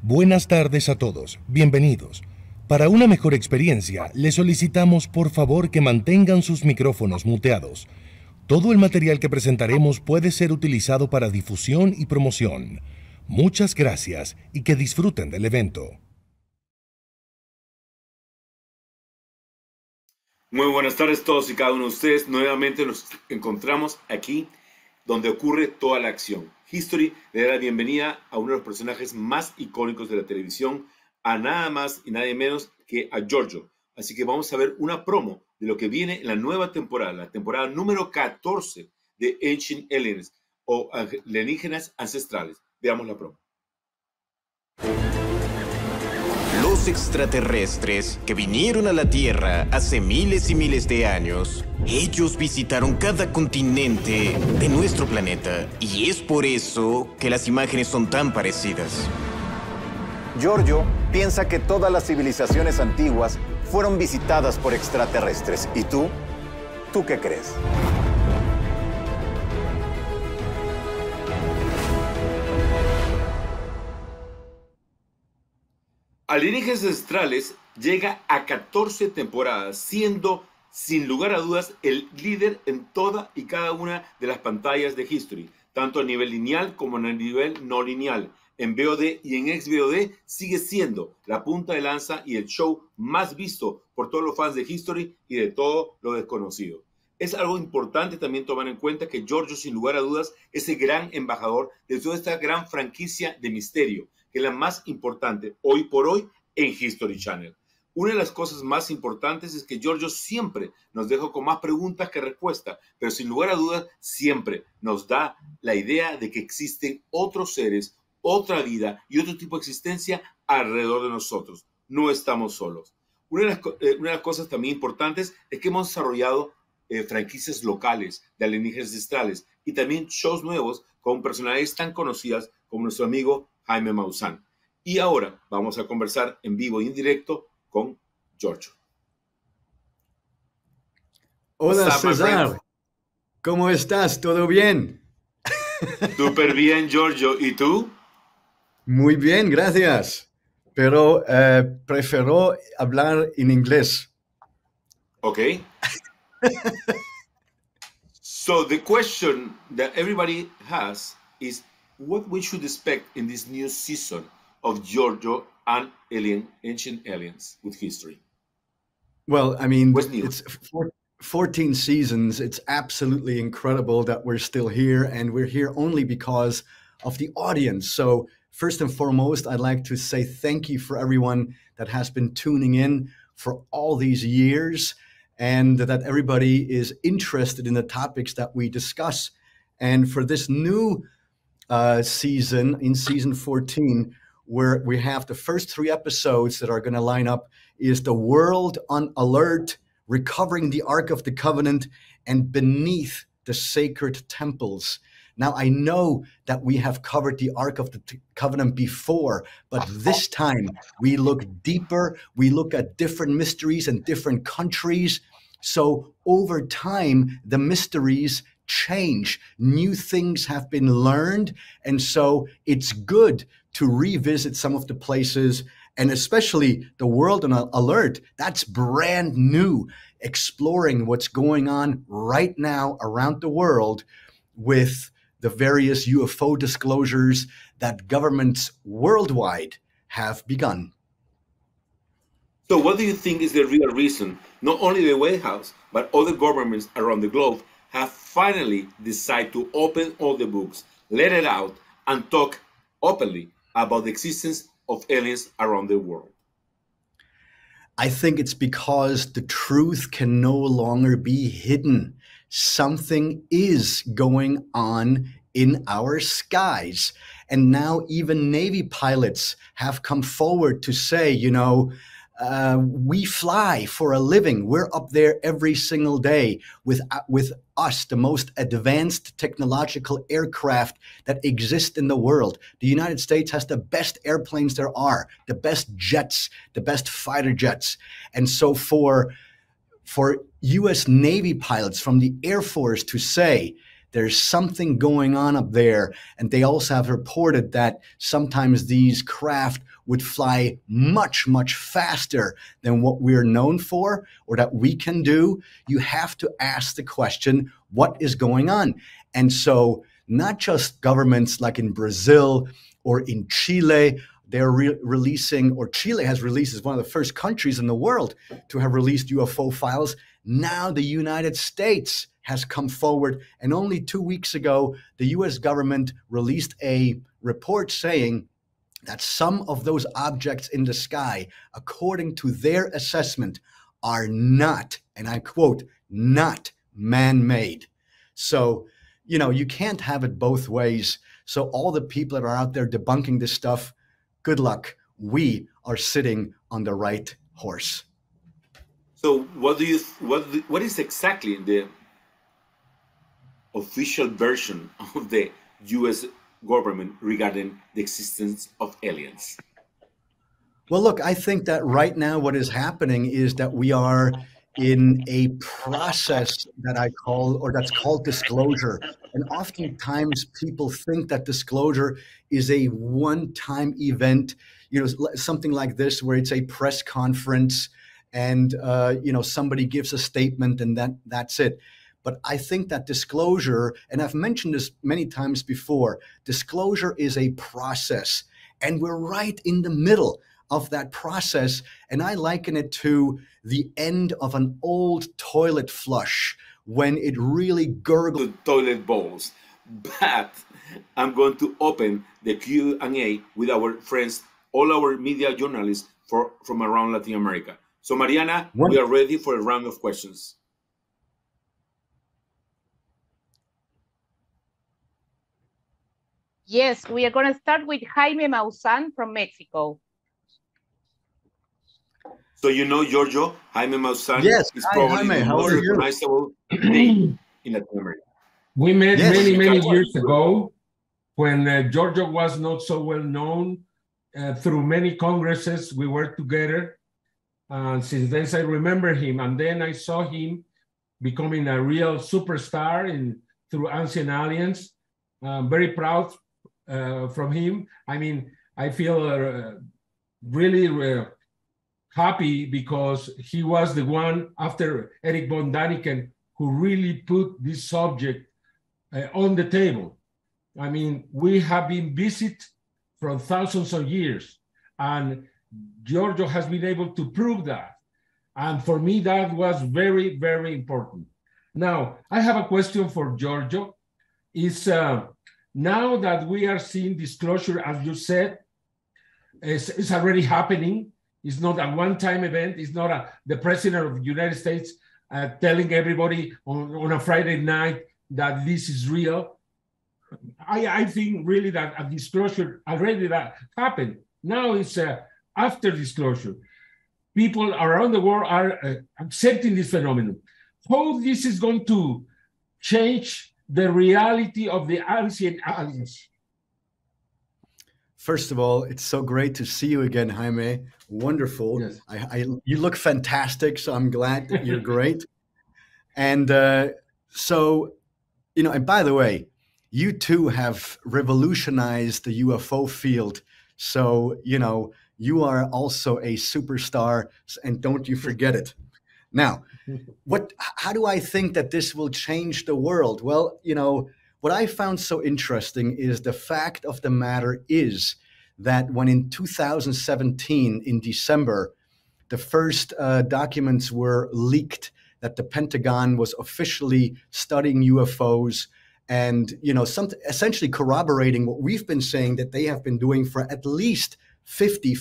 Buenas tardes a todos, bienvenidos. Para una mejor experiencia, les solicitamos por favor que mantengan sus micrófonos muteados. Todo el material que presentaremos puede ser utilizado para difusión y promoción. Muchas gracias y que disfruten del evento. Muy buenas tardes a todos y cada uno de ustedes. Nuevamente nos encontramos aquí donde ocurre toda la acción. History le da la bienvenida a uno de los personajes más icónicos de la televisión, a nada más y nadie menos que a Giorgio. Así que vamos a ver una promo de lo que viene en la nueva temporada, la temporada número 14 de Ancient Aliens o Alienígenas Ancestrales. Veamos la promo. Los extraterrestres que vinieron a la Tierra hace miles y miles de años, ellos visitaron cada continente de nuestro planeta y es por eso que las imágenes son tan parecidas. Giorgio piensa que todas las civilizaciones antiguas fueron visitadas por extraterrestres. ¿Y tú? ¿Tú qué crees? Alienígenas Ancestrales llega a 14 temporadas, siendo sin lugar a dudas el líder en toda y cada una de las pantallas de History, tanto a nivel lineal como a nivel no lineal. En VOD y en ex-VOD sigue siendo la punta de lanza y el show más visto por todos los fans de History y de todo lo desconocido. Es algo importante también tomar en cuenta que Giorgio, sin lugar a dudas, es el gran embajador de toda esta gran franquicia de misterio, que es la más importante hoy por hoy en History Channel. Una de las cosas más importantes es que Giorgio siempre nos deja con más preguntas que respuestas, pero sin lugar a dudas siempre nos da la idea de que existen otros seres, otra vida y otro tipo de existencia alrededor de nosotros. No estamos solos. Una de las cosas también importantes es que hemos desarrollado franquicias locales de alienígenas ancestrales y también shows nuevos con personalidades tan conocidas como nuestro amigo Jaime Maussan. Y ahora vamos a conversar en vivo y en directo con Giorgio. Hola César, ¿cómo estás? ¿Todo bien? Súper bien, Giorgio. ¿Y tú? Muy bien, gracias. Pero prefiero hablar en inglés. Okay. So the question that everybody has is what we should expect in this new season of Giorgio and Ancient Aliens with History. Well, I mean, What's new? it's 14 seasons. It's absolutely incredible that we're still here, and we're here only because of the audience. So first and foremost, I'd like to say thank you for everyone that has been tuning in for all these years, and that everybody is interested in the topics that we discuss. And for this new season, in season 14, where we have the first 3 episodes that are going to line up, is The World on Alert, Recovering the Ark of the Covenant, and Beneath the Sacred Temples. Now, I know that we have covered the Ark of the Covenant before, but this time we look deeper, we look at different mysteries in different countries. So over time, the mysteries change. New things have been learned, and so it's good to revisit some of the places, and especially The World on Alert. That's brand new, exploring what's going on right now around the world with the various UFO disclosures that governments worldwide have begun. So what do you think is the real reason not only the White House, but other governments around the globe have finally decided to open all the books, let it out, and talk openly about the existence of aliens around the world? I think it's because the truth can no longer be hidden. Something is going on in our skies. And now even Navy pilots have come forward to say, you know, we fly for a living. We're up there every single day with us, the most advanced technological aircraft that exist in the world. The United States has the best airplanes there are, the best jets, the best fighter jets. And so for U.S. Navy pilots from the Air Force to say there's something going on up there. And they also have reported that sometimes these craft would fly much, much faster than what we're known for or that we can do. You have to ask the question, what is going on? And so not just governments like in Brazil or in Chile, they're releasing, or Chile has released, as one of the first countries in the world to have released UFO files. Now the United States has come forward, and only 2 weeks ago, the US government released a report saying that some of those objects in the sky, according to their assessment, are not, and I quote, not man-made. So, you know, you can't have it both ways. So all the people that are out there debunking this stuff, good luck. We are sitting on the right horse. So what is exactly the official version of the US government regarding the existence of aliens? Well, look, I think that right now what is happening is that we are in a process that I call, or that's called disclosure. And oftentimes people think that disclosure is a one-time event, you know, something like this, where it's a press conference and, you know, somebody gives a statement and that's it. But I think that disclosure, and I've mentioned this many times before, disclosure is a process, and we're right in the middle of that process. And I liken it to the end of an old toilet flush when it really gurgles. The toilet bowls. But I'm going to open the Q&A with our friends, all our media journalists from around Latin America. So Mariana, we are ready for a round of questions. Yes, we are going to start with Jaime Maussan from Mexico. So you know Giorgio, Jaime Maussan is probably the most recognizable name in Latin America. We met many years ago when Giorgio was not so well known. Through many congresses, we worked together. Since then, I remember him. And then I saw him becoming a real superstar through Ancient Aliens. Very proud from him. I mean, I feel really happy because he was the one, after Eric von Daniken, who really put this subject on the table. I mean, we have been visited for thousands of years, and Giorgio has been able to prove that. And for me, that was very, very important. Now, I have a question for Giorgio. Now that we are seeing disclosure, as you said, it's already happening. It's not a one-time event. It's not the president of the United States telling everybody on a Friday night that this is real. I think really that a disclosure already that happened. Now it's after disclosure. People around the world are accepting this phenomenon. How this is going to change the reality of the ancient aliens? First of all, it's so great to see you again, Jaime. Wonderful. Yes. You look fantastic, so I'm glad that you're great. And so, you know, and by the way, you too have revolutionized the UFO field. So, you know, you are also a superstar, and don't you forget it. Now, how do I think that this will change the world? Well, you know, what I found so interesting is the fact of the matter is that when in 2017, in December, the first documents were leaked that the Pentagon was officially studying UFOs and, you know, essentially corroborating what we've been saying that they have been doing for at least 50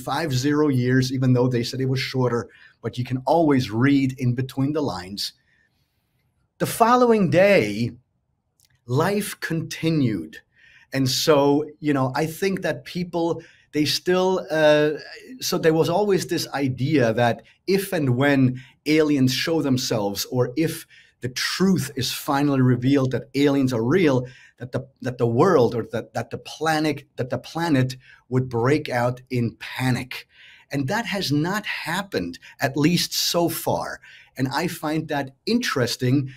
years, even though they said it was shorter, but you can always read in between the lines. The following day, life continued. And so, you know, I think that people, they still, so there was always this idea that if and when aliens show themselves, or if the truth is finally revealed that aliens are real, that the world, or that the planet would break out in panic. And that has not happened, at least so far. And I find that interesting.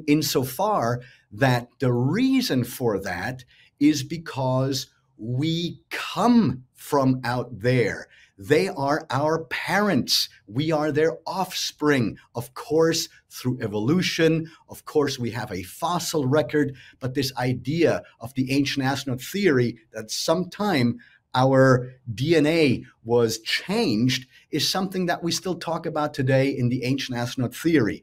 insofar that the reason for that is because we come from out there. They are our parents. We are their offspring. Of course, through evolution, of course, we have a fossil record, but this idea of the ancient astronaut theory that sometime our DNA was changed is something that we still talk about today in the ancient astronaut theory.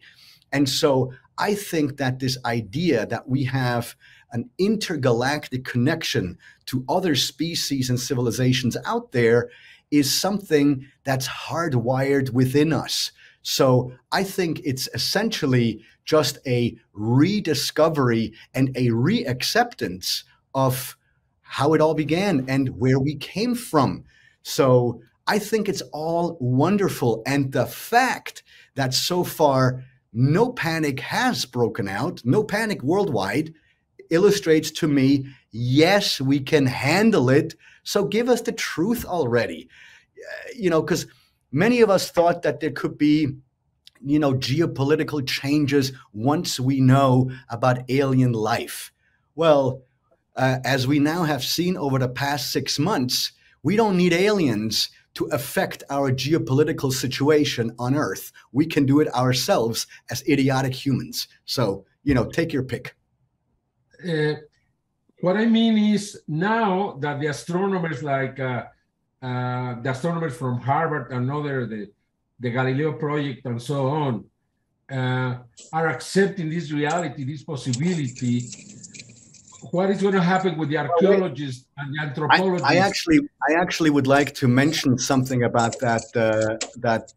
And so I think that this idea that we have an intergalactic connection to other species and civilizations out there is something that's hardwired within us. So I think it's essentially just a rediscovery and a reacceptance of how it all began and where we came from. So I think it's all wonderful. And the fact that so far no panic has broken out, no panic worldwide, illustrates to me, yes, we can handle it. So give us the truth already. Because many of us thought that there could be, geopolitical changes once we know about alien life. Well, as we now have seen over the past 6 months, we don't need aliens to affect our geopolitical situation on Earth. We can do it ourselves as idiotic humans. So, take your pick. What I mean is now that the astronomers like the astronomers from Harvard and other, the Galileo Project and so on, are accepting this reality, this possibility, what is going to happen with the archaeologists and the anthropologists? I actually would like to mention something about that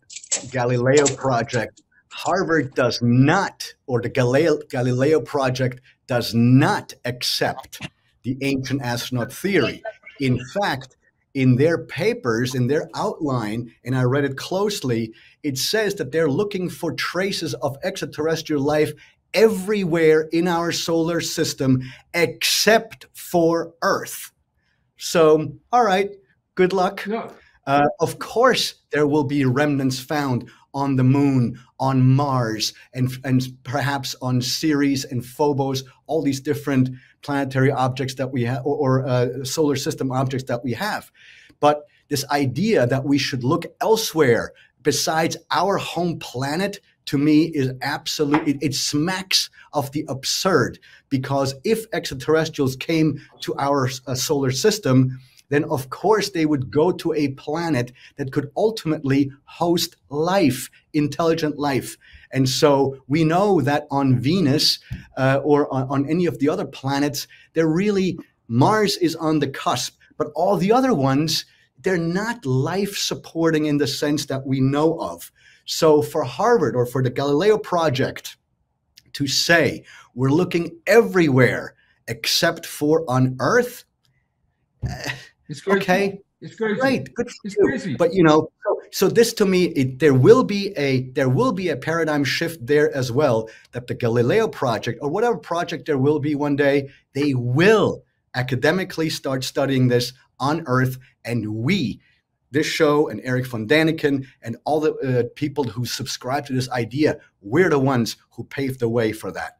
Galileo project. Harvard does not, or the Galileo project does not accept the ancient astronaut theory. In fact, in their papers, in their outline, and I read it closely, it says that they're looking for traces of extraterrestrial life everywhere in our solar system except for Earth. So, all right, good luck. No. Of course, there will be remnants found on the moon, on Mars, and perhaps on Ceres and Phobos, all these different planetary objects that we have, or solar system objects that we have. But this idea that we should look elsewhere besides our home planet, to me, is absolutely, it smacks of the absurd. Because if extraterrestrials came to our solar system, then of course they would go to a planet that could ultimately host life, intelligent life. And so we know that on Venus or on any of the other planets, Mars is on the cusp, but all the other ones, they're not life supporting in the sense that we know of. So for Harvard or for the Galileo Project to say we're looking everywhere except for on Earth, it's crazy. Okay, it's crazy. Great, good for it's you. Crazy. But so this to me, there will be a paradigm shift there as well. That the Galileo Project or whatever project there will be one day, they will academically start studying this on Earth, and this show and Eric von Daniken and all the people who subscribe to this idea, we're the ones who paved the way for that.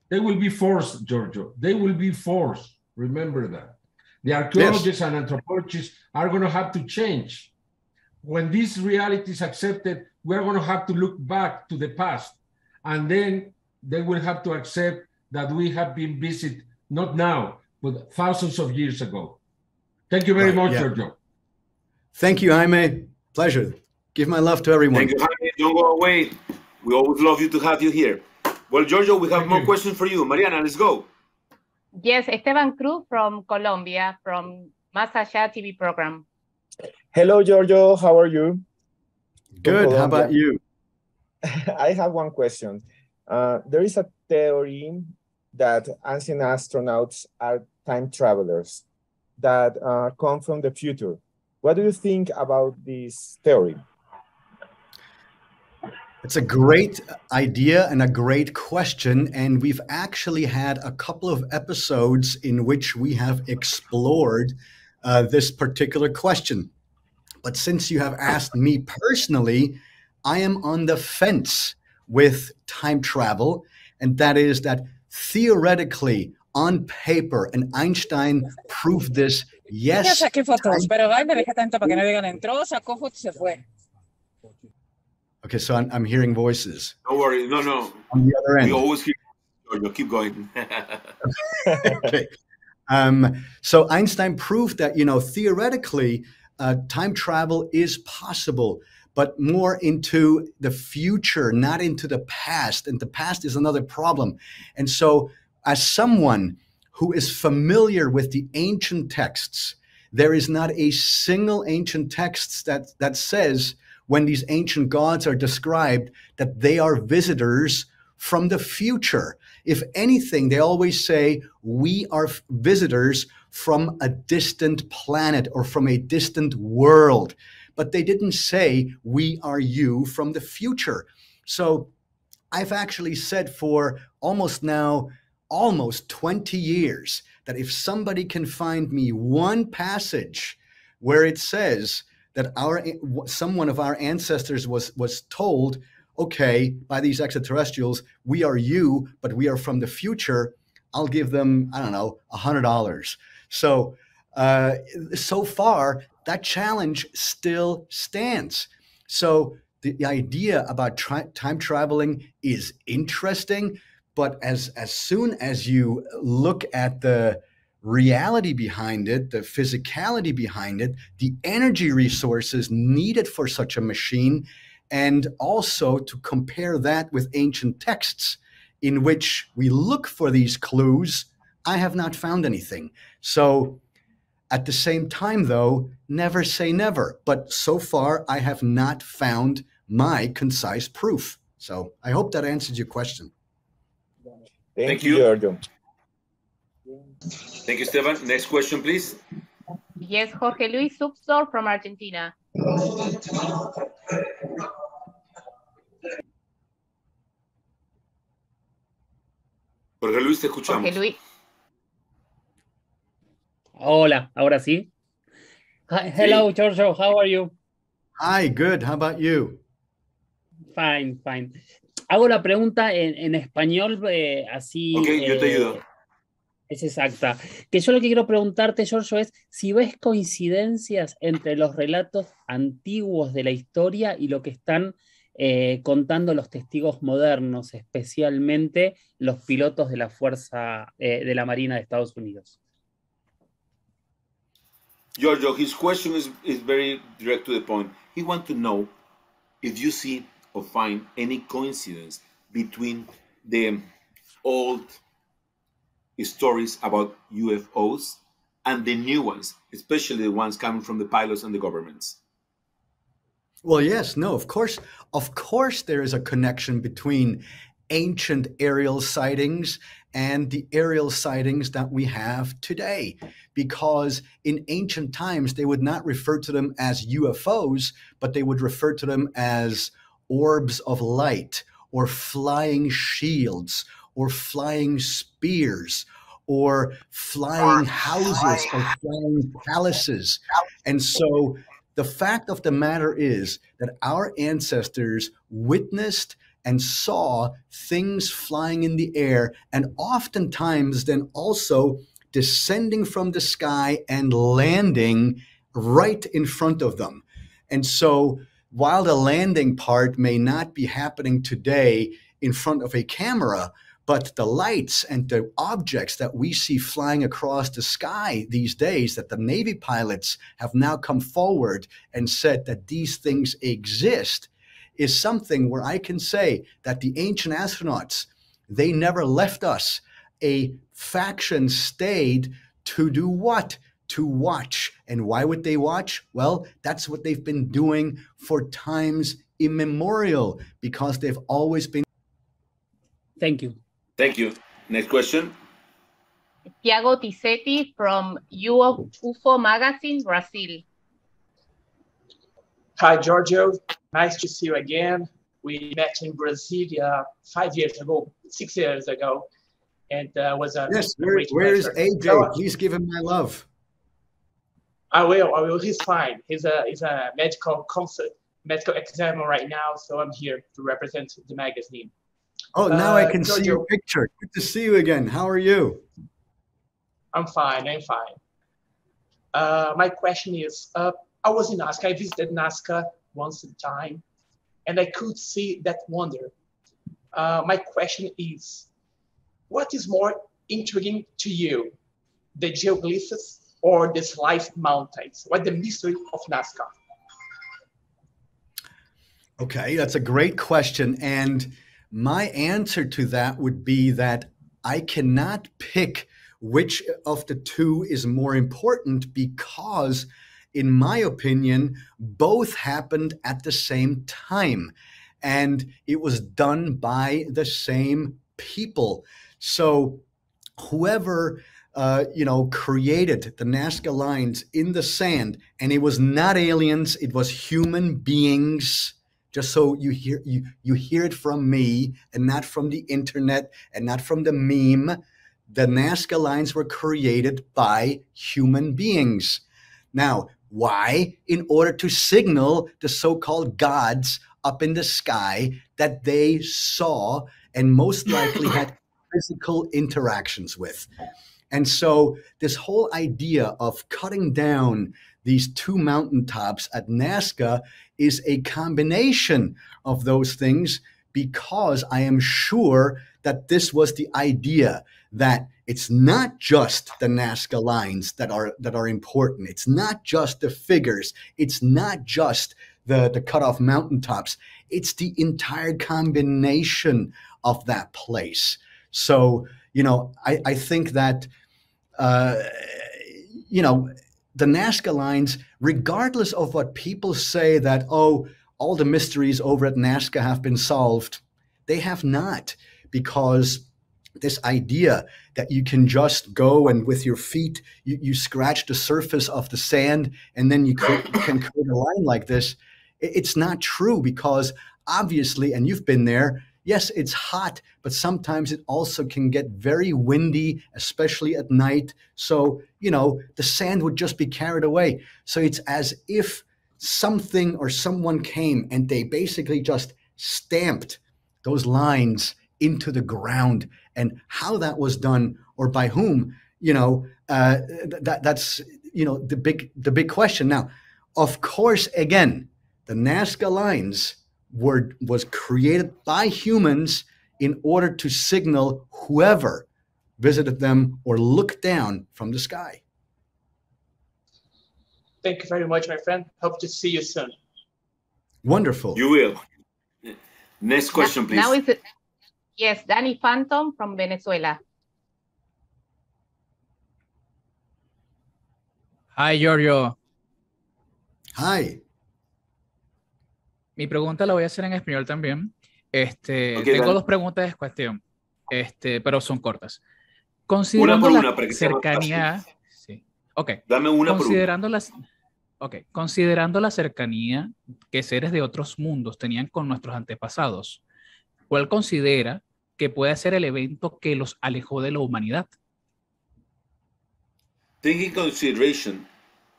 They will be forced, Giorgio. They will be forced. Remember that. The archaeologists and anthropologists are going to have to change. When this reality is accepted, we're going to have to look back to the past. And then they will have to accept that we have been visited, not now, but thousands of years ago. Thank you very much, Giorgio. Thank you, Jaime. Pleasure. Give my love to everyone. Thank you, Jaime. Don't go away. We always love you to have you here. Well, Giorgio, we have more questions for you. Mariana, let's go. Yes, Esteban Cruz from Colombia, from Más Allá TV program. Hello, Giorgio. How are you? Good. How about you? I have one question. There is a theory that ancient astronauts are time travelers that come from the future. What do you think about this theory? It's a great idea and a great question. And we've actually had a couple of episodes in which we have explored this particular question. But since you have asked me personally, I am on the fence with time travel. and that is that theoretically, on paper, and Einstein proved this, yes. Saqué fotos, pero ay, me deja tanto para que no digan entró, sacó fotos y se fue. Okay, so I'm hearing voices. Don't worry, no. On the other end. We always hear. Keep going. Okay. So Einstein proved that, theoretically, time travel is possible, but more into the future, not into the past. And the past is another problem. And so as someone who is familiar with the ancient texts, there is not a single ancient text that says when these ancient gods are described that they are visitors from the future. If anything, they always say, we are visitors from a distant planet or from a distant world. But they didn't say, we are you from the future. So I've actually said for almost 20 years that if somebody can find me one passage where it says that someone of our ancestors was told, okay, by these extraterrestrials, we are you, but we are from the future, I'll give them, I don't know, $100. So, so far, that challenge still stands. So the idea about time traveling is interesting, but as soon as you look at the reality behind it, the physicality behind it, the energy resources needed for such a machine, and also to compare that with ancient texts in which we look for these clues, I have not found anything. So at the same time, though, never say never. But so far, I have not found my concise proof. So I hope that answers your question. Thank you, Giorgio. Thank you, Esteban. Next question, please. Yes, Jorge Luis Subsor from Argentina. Jorge Luis, te escuchamos. Jorge Luis. Hola, ahora sí. Hi, hello, Giorgio. How are you? Hi, good. How about you? Fine, fine. Hago la pregunta en español, así. Ok, yo te ayudo. Es exacta. Que yo lo que quiero preguntarte, Giorgio, es si ves coincidencias entre los relatos antiguos de la historia y lo que están contando los testigos modernos, especialmente los pilotos de la Fuerza de la Marina de Estados Unidos. Giorgio, his question is very direct to the point. He wants to know if you see or find any coincidence between the old stories about UFOs and the new ones, especially the ones coming from the pilots and the governments. Well, yes, no, of course there is a connection between ancient aerial sightings and the aerial sightings that we have today, because in ancient times, they would not refer to them as UFOs, but they would refer to them as orbs of light or flying shields or flying spears or flying houses or flying palaces. And so the fact of the matter is that our ancestors witnessed and saw things flying in the air, and oftentimes then also descending from the sky and landing right in front of them. And so while the landing part may not be happening today in front of a camera, but the lights and the objects that we see flying across the sky these days, that the Navy pilots have now come forward and said that these things exist, is something where I can say that the ancient astronauts, they never left us. A faction stayed to do what? To watch. And why would they watch? Well, that's what they've been doing for times immemorial, because they've always been. Thank you. Thank you. Next question. THIAGO TICCHETTI from UFO Magazine, Brazil. Hi, Giorgio. Nice to see you again. We met in Brasilia 5 years ago, 6 years ago, and was a great where is pleasure. AJ? Please give him my love. I will. He's fine. He's a medical examiner right now, so I'm here to represent the magazine. Oh, now I can see Giorgio, your picture. Good to see you again. How are you? I'm fine. I'm fine. My question is, I was in Nazca. I visited Nazca once in time, and I could see that wonder. My question is, what is more intriguing to you, the geoglyphs or the life mountains? What the mystery of Nazca? Okay, that's a great question. And my answer to that would be that I cannot pick which of the two is more important because, in my opinion, both happened at the same time. And it was done by the same people. So whoever created the Nazca lines in the sand, and it was not aliens, it was human beings. Just so you hear it from me and not from the internet and not from the meme. The Nazca lines were created by human beings. Now, why? In order to signal the so-called gods up in the sky that they saw and most likely had physical interactions with. And so this whole idea of cutting down these two mountaintops at Nazca is a combination of those things, because I am sure that this was the idea, that it's not just the Nazca lines that are important. It's not just the figures. It's not just the cut-off mountaintops. It's the entire combination of that place. So, I think that, the Nazca lines, regardless of what people say that, oh, all the mysteries over at Nazca have been solved, they have not, because this idea that you can just go and with your feet, you scratch the surface of the sand and then you can create a line like this, it's not true, because obviously, and you've been there, yes, it's hot, but sometimes it also can get very windy, especially at night. So, the sand would just be carried away. So it's as if something or someone came and they basically just stamped those lines into the ground. And how that was done or by whom, that's the big question. Now, of course, again, the Nazca lines was created by humans in order to signal whoever visited them or looked down from the sky. Thank you very much, my friend. Hope to see you soon. Wonderful. You will. Next question, please. Now is it? Yes, Danny Phantom from Venezuela. Hi, Giorgio. Hi. Mi pregunta la voy a hacer en español también. Tengo dos preguntas de cuestión, pero son cortas. Considerando una la para que sea más cercanía, fácil. sí. Okay. Dame una Considerando considerando la cercanía que seres de otros mundos tenían con nuestros antepasados, ¿cuál considera que puede ser el evento que los alejó de la humanidad? Taking into consideration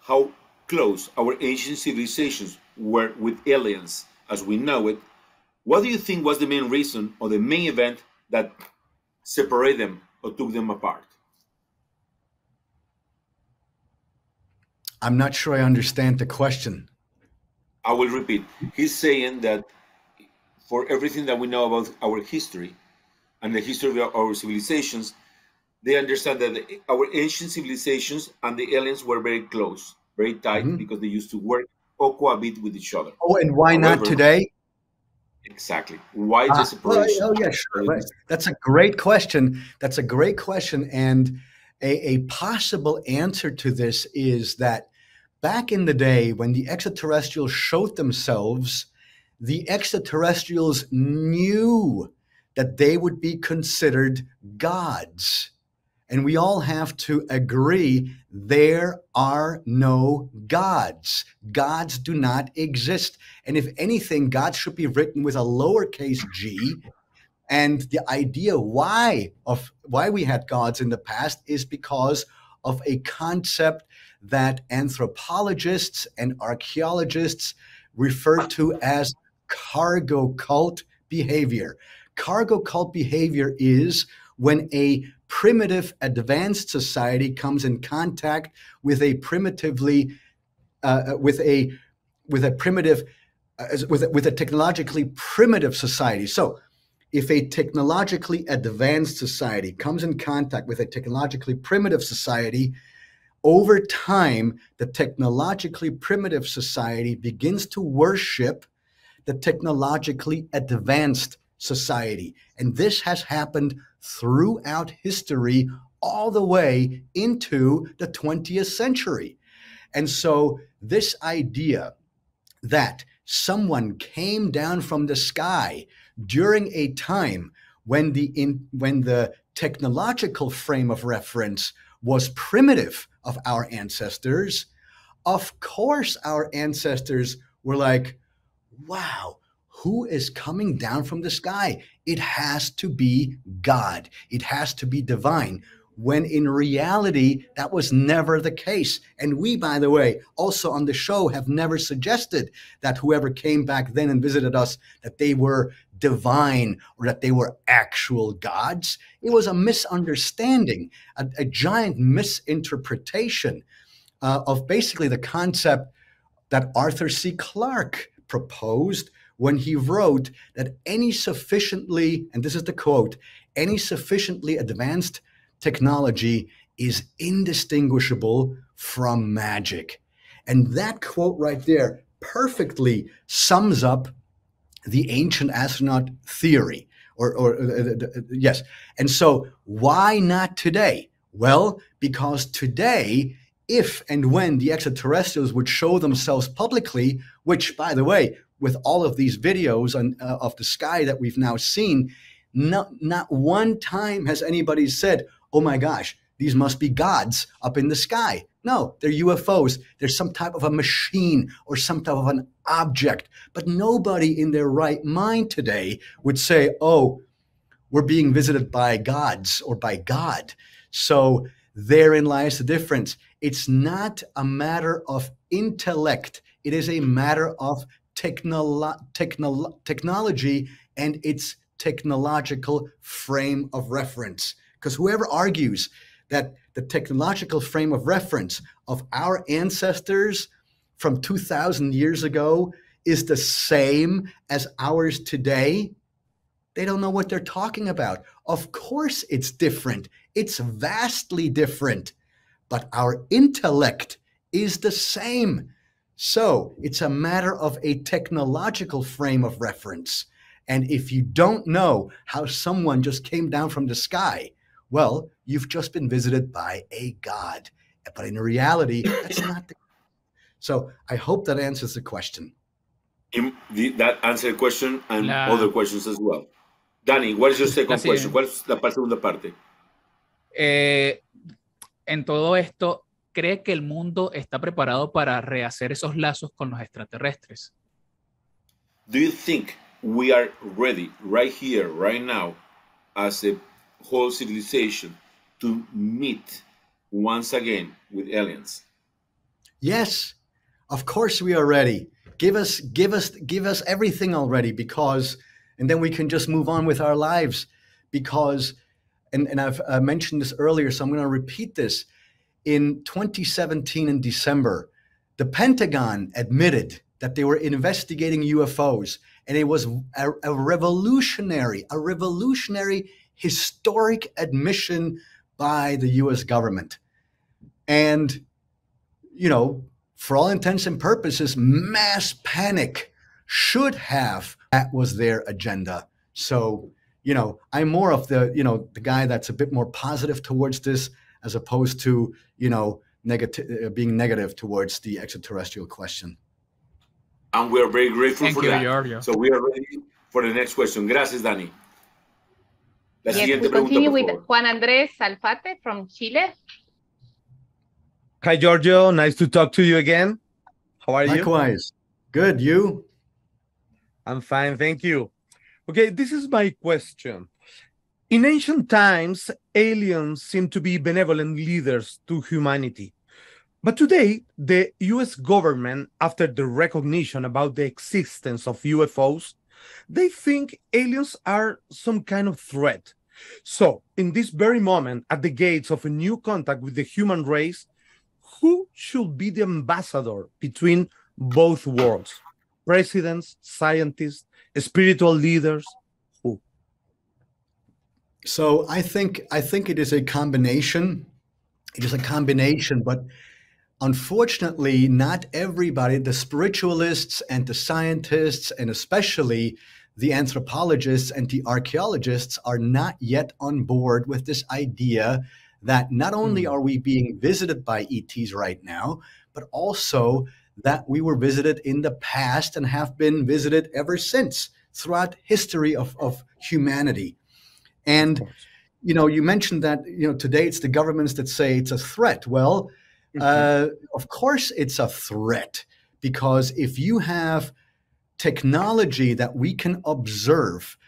how close our ancient civilizations were with aliens as we know it, what do you think was the main reason or the main event that separated them or took them apart? I'm not sure I understand the question. I will repeat. He's saying that for everything that we know about our history and the history of our civilizations, they understand that our ancient civilizations and the aliens were very close, very tight, because they used to work or cohabit with each other. Oh, and why not today? Exactly. Why the separation? Oh, yeah, sure. Right. That's a great question. And a possible answer to this is that back in the day when the extraterrestrials showed themselves, the extraterrestrials knew that they would be considered gods. And we all have to agree there are no gods. Gods do not exist. And if anything, God should be written with a lowercase g. And the idea why we had gods in the past is because of a concept that anthropologists and archaeologists refer to as cargo cult behavior. Cargo cult behavior is when a primitive advanced society comes in contact with a primitively with a technologically primitive society. So if a technologically advanced society comes in contact with a technologically primitive society, over time, the technologically primitive society begins to worship the technologically advanced society. And this has happened throughout history all the way into the 20th century. And so this idea that someone came down from the sky during a time when the technological frame of reference was primitive of our ancestors, of course our ancestors were like, wow, who is coming down from the sky? It has to be God. It has to be divine. When in reality, that was never the case. And we, by the way, also on the show have never suggested that whoever came back then and visited us, that they were divine or that they were actual gods. It was a misunderstanding, a giant misinterpretation of basically the concept that Arthur C. Clarke proposed when he wrote that any sufficiently, and this is the quote, any sufficiently advanced technology is indistinguishable from magic. And that quote right there perfectly sums up the ancient astronaut theory, yes. And so why not today? Well, because today, if and when the extraterrestrials would show themselves publicly, which, by the way, with all of these videos of the sky that we've now seen, not one time has anybody said, oh my gosh, these must be gods up in the sky. No, they're UFOs. They're some type of a machine or some type of an object. But nobody in their right mind today would say, oh, we're being visited by gods or by God. So therein lies the difference. It's not a matter of intellect. It is a matter of technology and its technological frame of reference. Because whoever argues that the technological frame of reference of our ancestors from 2,000 years ago is the same as ours today, they don't know what they're talking about. Of course it's different. It's vastly different. But our intellect is the same. So it's a matter of a technological frame of reference. And if you don't know how someone just came down from the sky, well, you've just been visited by a god. But in reality, that's not the case. So I hope that answers the question. That answers the question and other questions as well. Danny, what is your second question? ¿Cuál es la segunda parte? En todo esto, ¿cree que el mundo está preparado para rehacer esos lazos con los extraterrestres? Do you think we are ready right here, right now, as a whole civilization to meet once again with aliens? Yes, of course we are ready. Give us everything already, because, and then we can just move on with our lives. Because, and I've mentioned this earlier, so I'm going to repeat this. In 2017 in December, the Pentagon admitted that they were investigating UFOs, and it was a revolutionary historic admission by the US government. And, you know, for all intents and purposes, mass panic should have, that was their agenda. So, you know, I'm more of the, you know, the guy that's a bit more positive towards this, as opposed to, you know, being negative towards the extraterrestrial question. And we're very grateful for that. Giorgio. So we are ready for the next question. Gracias, Dani. La siguiente we pregunta, continue por with favor. Juan Andrés Alfate from Chile. Hi, Giorgio. Nice to talk to you again. How are you? Likewise. Good. You? I'm fine. Thank you. Okay, this is my question. In ancient times, aliens seemed to be benevolent leaders to humanity. But today, the US government, after the recognition about the existence of UFOs, they think aliens are some kind of threat. So, in this very moment, at the gates of a new contact with the human race, who should be the ambassador between both worlds? Presidents, scientists, spiritual leaders, who? So I think it is a combination. It is a combination, but unfortunately, not everybody, the spiritualists and the scientists, and especially the anthropologists and the archaeologists, are not yet on board with this idea that not only are we being visited by ETs right now, but also that we were visited in the past and have been visited ever since throughout history of humanity. And, you know, you mentioned that, you know, today it's the governments that say it's a threat. Well, of course it's a threat, because if you have technology that we can observe,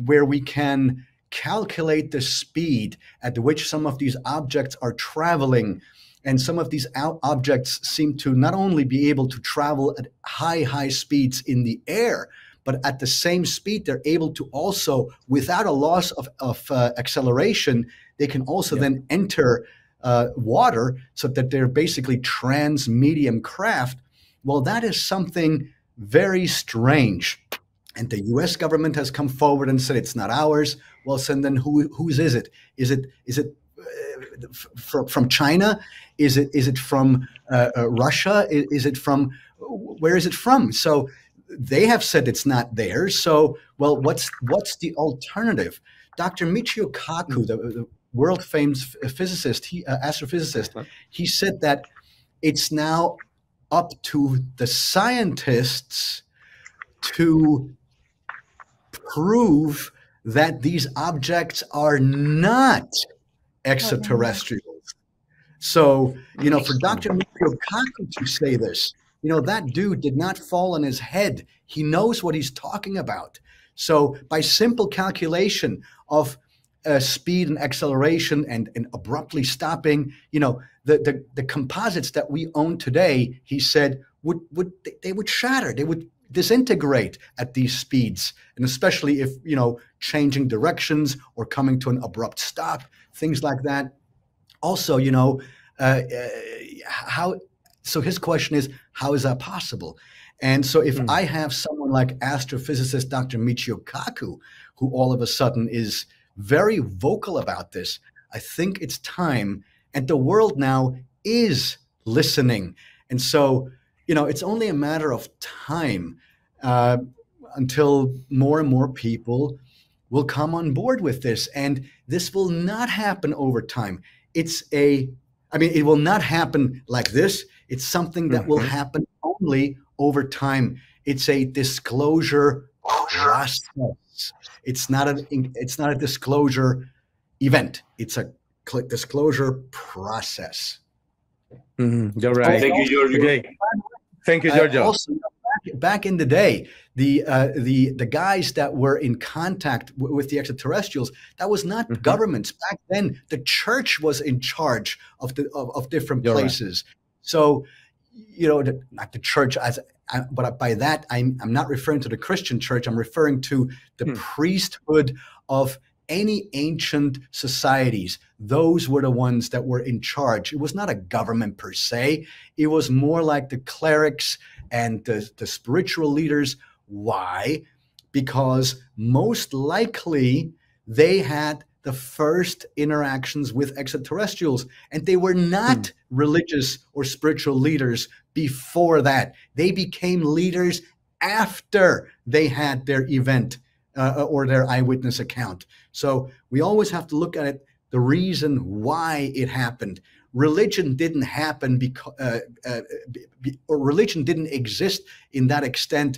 where we can calculate the speed at which some of these objects are traveling, and some of these objects seem to not only be able to travel at high speeds in the air, but at the same speed, they're able to also, without a loss of acceleration, they can also then enter water, so that they're basically trans-medium craft. Well, that is something very strange. And the US government has come forward and said it's not ours. Well, so then whose is it? Is it from China? Is it from Russia? Is it from, where is it from? So they have said it's not theirs. So, well, what's the alternative? Dr. Michio Kaku, the world famous physicist, astrophysicist, he said that it's now up to the scientists to prove that these objects are not extraterrestrials. So, you know, for Dr. Michio Kaku to say this, you know, that dude did not fall on his head. He knows what he's talking about. So by simple calculation of speed and acceleration and abruptly stopping, you know, the composites that we own today, he said, they would shatter, they would disintegrate at these speeds, and especially if, you know, changing directions or coming to an abrupt stop, things like that. Also, you know, so his question is, how is that possible? And so if I have someone like astrophysicist Dr. Michio Kaku, who all of a sudden is very vocal about this, I think it's time, and the world now is listening. And so, you know, it's only a matter of time until more and more people will come on board with this. And this will not happen over time. It will not happen like this. It's something that will happen only over time. It's a disclosure process. It's not a disclosure event. It's a disclosure process. You're right. Thank you, Giorgio. Okay. Thank you, Giorgio. Also, back in the day, the guys that were in contact with the extraterrestrials, that was not governments. Back then, the church was in charge of different places. Right. So, you know, not the church but by that I'm not referring to the Christian church. I'm referring to the priesthood of any ancient societies. Those were the ones that were in charge. It was not a government per se. It was more like the clerics and the spiritual leaders. Why? Because most likely they had the first interactions with extraterrestrials, and they were not religious or spiritual leaders before that. They became leaders after they had their event or their eyewitness account. So we always have to look at it, the reason why it happened. Religion didn't happen because, or religion didn't exist in that extent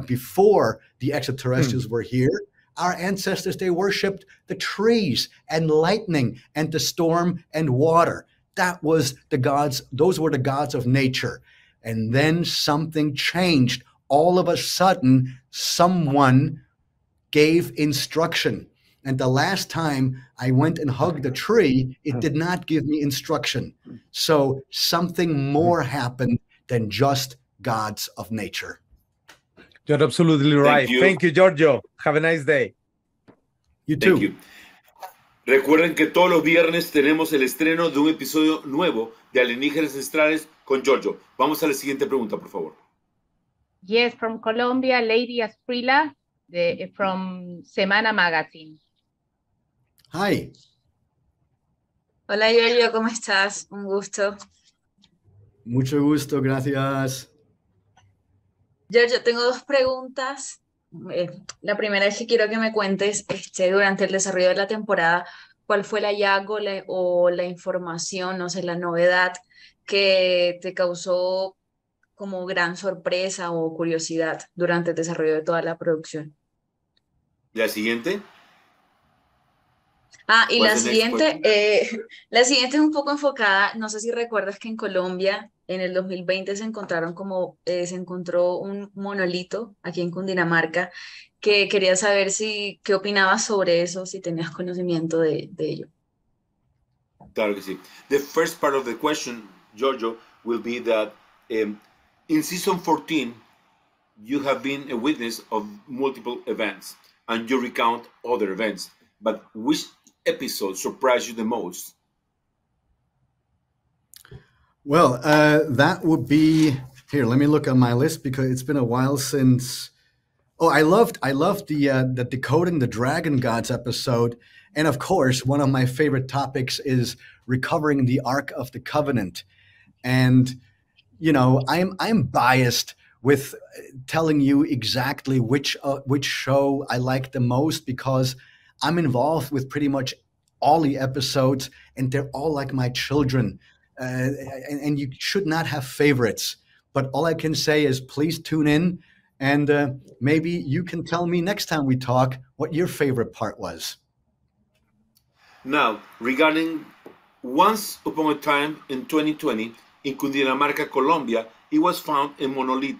before the extraterrestrials were here. Our ancestors, they worshipped the trees and lightning and the storm and water. That was the gods. Those were the gods of nature. And then something changed. All of a sudden, someone gave instruction. And the last time I went and hugged a tree, it did not give me instruction. So something more happened than just gods of nature. You're absolutely right. Thank you, Giorgio. Have a nice day. You too. Thank you. Recuerden que todos los viernes tenemos el estreno de un episodio nuevo de Alienígenas Ancestrales con Giorgio. Vamos a la siguiente pregunta, por favor. Yes, from Colombia, Lady Asprila from Semana Magazine. Hi. Hola, Giorgio, ¿cómo estás? Un gusto. Mucho gusto, gracias. Giorgio, tengo dos preguntas. La primera es que quiero que me cuentes, durante el desarrollo de la temporada, cuál fue el hallazgo o la información, no sé, la novedad que te causó como gran sorpresa o curiosidad durante el desarrollo de toda la producción. ¿La siguiente? Y la siguiente es un poco enfocada, no sé si recuerdas que en Colombia en el 2020 se encontró un monolito aquí en Cundinamarca, que quería saber qué opinabas sobre eso, si tenías conocimiento de ello. Claro que sí. The first part of the question, Giorgio, will be that in season 14, you have been a witness of multiple events and you recount other events, but which episode surprised you the most? Well, that would be here. Let me look on my list because it's been a while since. Oh, I loved the Decoding the Dragon Gods episode, and of course, one of my favorite topics is recovering the Ark of the Covenant. And you know, I'm biased with telling you exactly which show I like the most because I'm involved with pretty much all the episodes, and they're all like my children. And you should not have favorites. But all I can say is please tune in, and maybe you can tell me next time we talk what your favorite part was. Now, regarding once upon a time in 2020, in Cundinamarca, Colombia, it was found a monolith.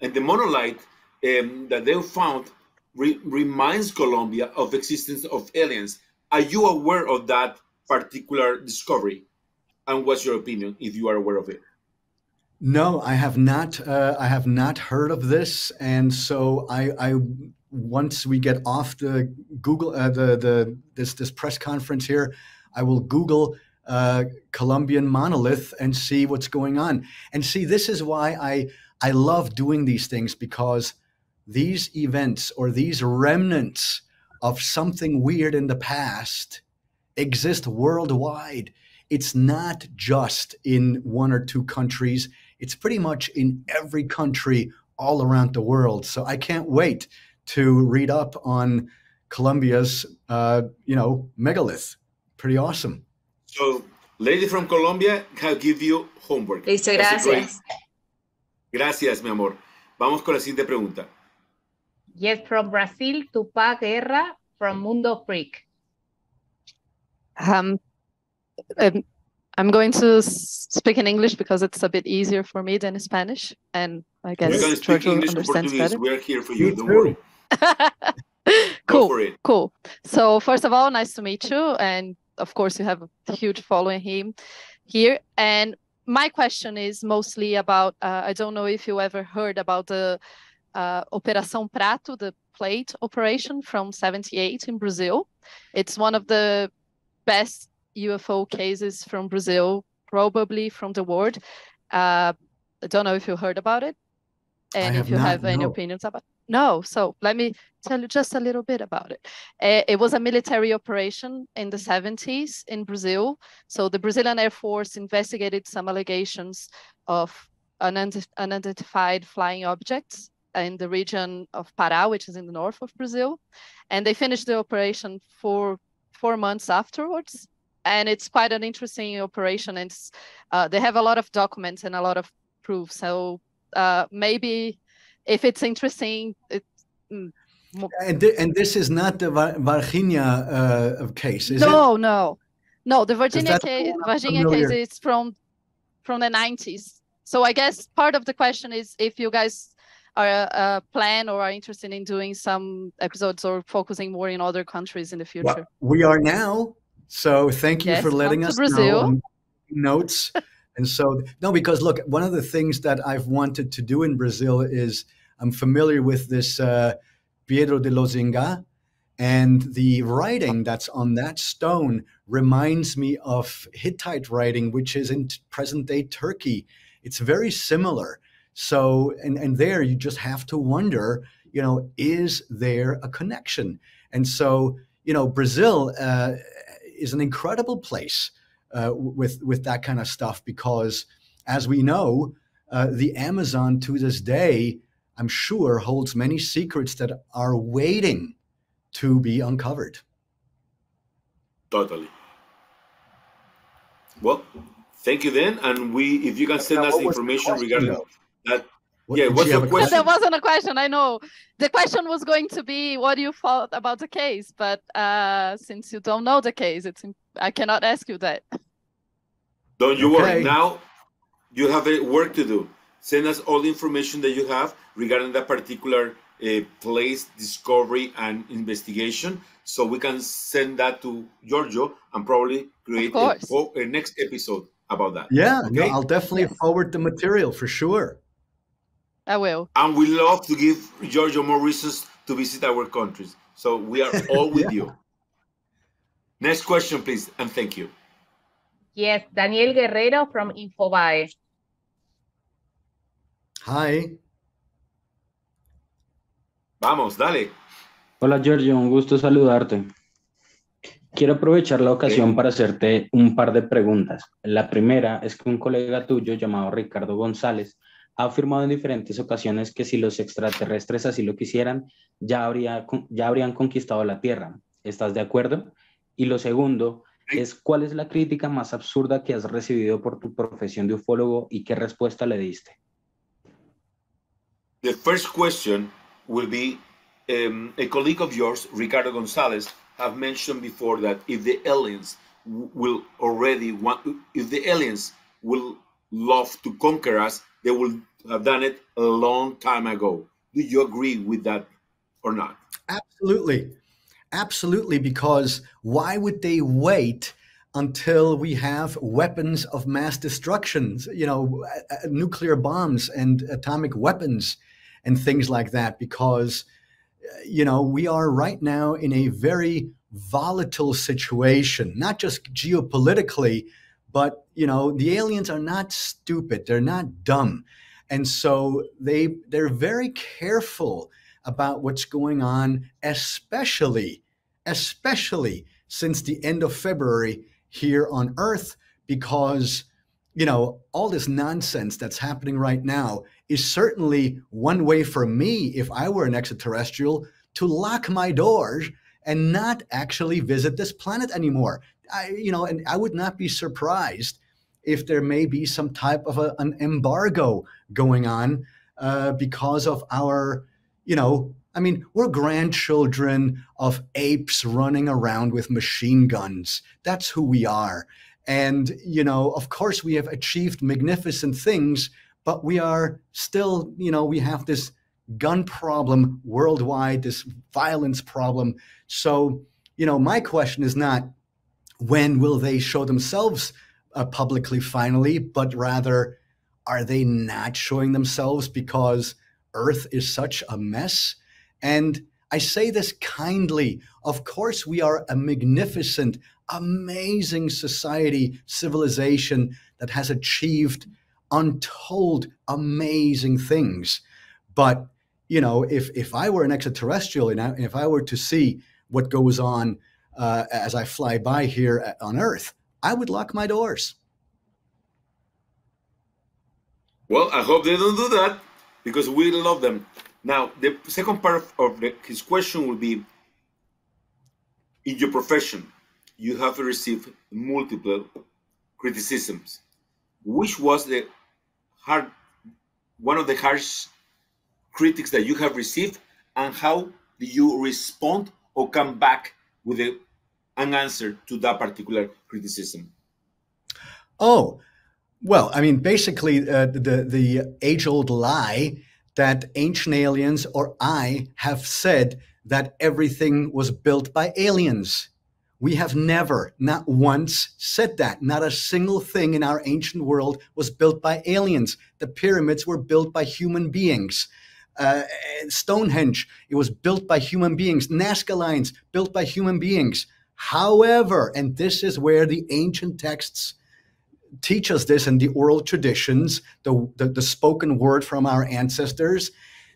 And the monolith that they found reminds Colombia of the existence of aliens. Are you aware of that particular discovery? And what's your opinion, if you are aware of it? No, I have not. I have not heard of this, and so I once we get off the Google this press conference here, I will Google Colombian monolith and see what's going on. And see, this is why I love doing these things, because these events or these remnants of something weird in the past exist worldwide. It's not just in one or two countries. It's pretty much in every country all around the world. So I can't wait to read up on Colombia's, megalith. Pretty awesome. So, lady from Colombia, I'll give you homework. Listo, gracias. Gracias, mi amor. Vamos con la siguiente pregunta. Yes, from Brazil, Tupá Guerra from Mundo Freak. I'm going to speak in English because it's a bit easier for me than Spanish, and I guess Giorgio understands better. We're here for you. Don't worry. Cool. So first of all, nice to meet you, and of course you have a huge following here. And my question is mostly about I don't know if you ever heard about the Operação Prato, the plate operation from '78 in Brazil. It's one of the best UFO cases from Brazil, probably from the world. I don't know if you heard about it, and if you have any opinions about it. No, so let me tell you just a little bit about it. It was a military operation in the 70s in Brazil. So the Brazilian Air Force investigated some allegations of unidentified flying objects in the region of Pará, which is in the north of Brazil. And they finished the operation for 4 months afterwards. And it's quite an interesting operation. And they have a lot of documents and a lot of proof. So maybe if it's interesting, and this is not the Virginia case, is it? No. The Virginia case is from the 90s. So I guess part of the question is if you guys are plan or are interested in doing some episodes or focusing more in other countries in the future. Well, we are now. So thank you for letting us know on notes. And so, no, because look, one of the things that I've wanted to do in Brazil is I'm familiar with this Piedra de Lozinga, and the writing that's on that stone reminds me of Hittite writing, which is in present-day Turkey. It's very similar. So, and there you just have to wonder, you know, is there a connection? And so, you know, Brazil is an incredible place with that kind of stuff, because as we know, the Amazon to this day, I'm sure, holds many secrets that are waiting to be uncovered. Totally. Well, thank you then. And if you can send us information regarding that. Yeah, what's the question? There wasn't a question, I know. The question was going to be what you thought about the case, but since you don't know the case, I cannot ask you that. Don't you worry. Now you have a work to do. Send us all the information that you have regarding that particular place discovery and investigation, so we can send that to Giorgio and probably create a next episode about that. Yeah, okay? No, I'll definitely forward the material for sure. I will. And we love to give Giorgio more reasons to visit our countries. So we are all with you. Next question, please, and thank you. Yes, Daniel Guerrero from Infobae. Hi. Vamos, dale. Hola, Giorgio, un gusto saludarte. Quiero aprovechar la ocasión para hacerte un par de preguntas. La primera es que un colega tuyo llamado Ricardo González ha afirmado en diferentes ocasiones que si los extraterrestres así lo quisieran, ya habrían conquistado la Tierra. ¿Estás de acuerdo? Y lo segundo es, ¿cuál es la crítica más absurda que has recibido por tu profesión de ufólogo y qué respuesta le diste? The first question will be, a colleague of yours, Ricardo Gonzalez, have mentioned before that if the aliens will love to conquer us, they will have done it a long time ago. Do you agree with that or not? Absolutely. Absolutely, because why would they wait until we have weapons of mass destruction, you know, nuclear bombs and atomic weapons and things like that? Because, you know, we are right now in a very volatile situation, not just geopolitically, but, you know, the aliens are not stupid. They're not dumb. And so they're very careful about what's going on, especially since the end of February here on Earth, because, you know, all this nonsense that's happening right now is certainly one way for me, if I were an extraterrestrial, to lock my doors and not actually visit this planet anymore. And I would not be surprised if there may be some type of an embargo going on because of our, you know, I mean, we're grandchildren of apes running around with machine guns. That's who we are. And, you know, of course we have achieved magnificent things, but we are still, you know, we have this gun problem worldwide, this violence problem. So, you know, my question is not when will they show themselves publicly finally, but rather, are they not showing themselves because Earth is such a mess? And I say this kindly. Of course, we are a magnificent, amazing society, civilization that has achieved untold amazing things. But, you know, if I were an extraterrestrial and if I were to see what goes on as I fly by here on Earth, I would lock my doors. Well, I hope they don't do that, because we love them. Now, the second part of his question will be, in your profession, you have received multiple criticisms. Which was one of the harsh critics that you have received, and how do you respond or come back with an answer to that particular criticism? Oh, well, I mean, basically, the age-old lie that ancient aliens or I have said that everything was built by aliens. We have never, not once, said that. Not a single thing in our ancient world was built by aliens. The pyramids were built by human beings. Stonehenge, it was built by human beings. Nazca lines, built by human beings. However, and this is where the ancient texts teach us this, and the oral traditions, the spoken word from our ancestors,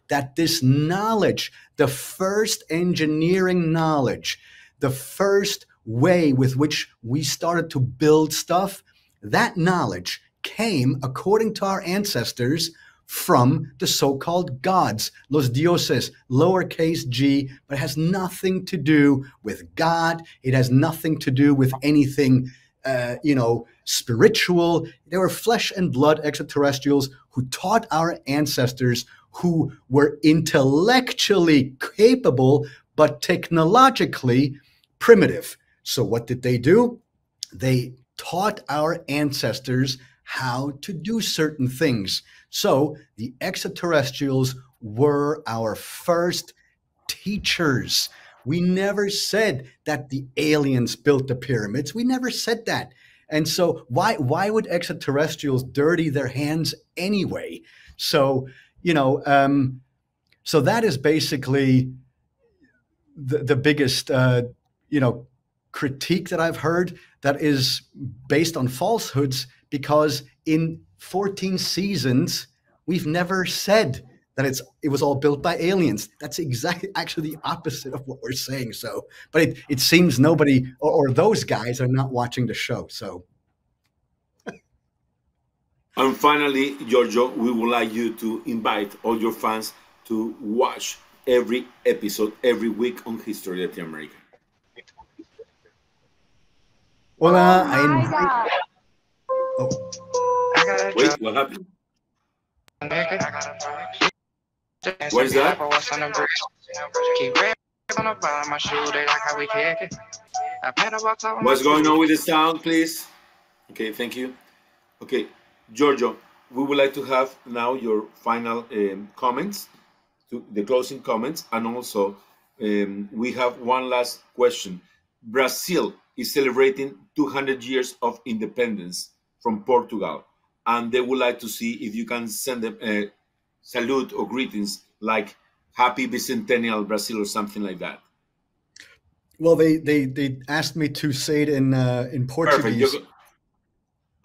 that this knowledge, the first engineering knowledge, the first way with which we started to build stuff, that knowledge came, according to our ancestors, from the so-called gods, los dioses, lowercase g, but it has nothing to do with God. It has nothing to do with anything, spiritual. They were flesh and blood extraterrestrials who taught our ancestors, who were intellectually capable, but technologically primitive. So what did they do? They taught our ancestors how to do certain things. So the extraterrestrials were our first teachers. We never said that the aliens built the pyramids. We never said that. And so why would extraterrestrials dirty their hands anyway? So, so that is basically the biggest, critique that I've heard that is based on falsehoods, because in 14 seasons, we've never said that it was all built by aliens. That's actually the opposite of what we're saying. So, but it seems nobody or those guys are not watching the show. So. And finally, Giorgio, we would like you to invite all your fans to watch every episode every week on History of America. Hola, Wait, what happened? What is that? What's going on with the sound, please? Okay, thank you. Okay, Giorgio, we would like to have now your final comments, the closing comments, and also we have one last question. Brazil is celebrating 200 years of independence from Portugal, and they would like to see if you can send them a salute or greetings like Happy Bicentennial Brazil or something like that. Well, they asked me to say it in Portuguese. Perfect.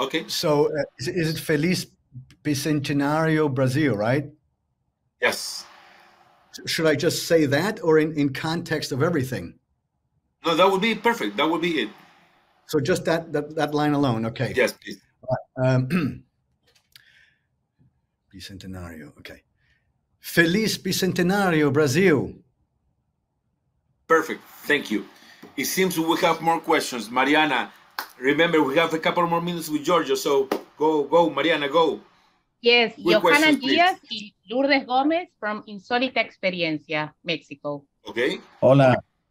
Okay. So is it Feliz Bicentenario Brasil, right? Yes. Should I just say that, or in context of everything? No, that would be perfect. That would be it. So just that line alone, okay. Yes, please. Bicentenario, okay. Feliz Bicentenario Brasil. Perfect, thank you. It seems we have more questions. Mariana, remember we have a couple more minutes with Giorgio, so go, Mariana, go. Yes, Quick Johanna questions, please. Díaz y Lourdes Gómez from Insólita Experiencia, México. Okay.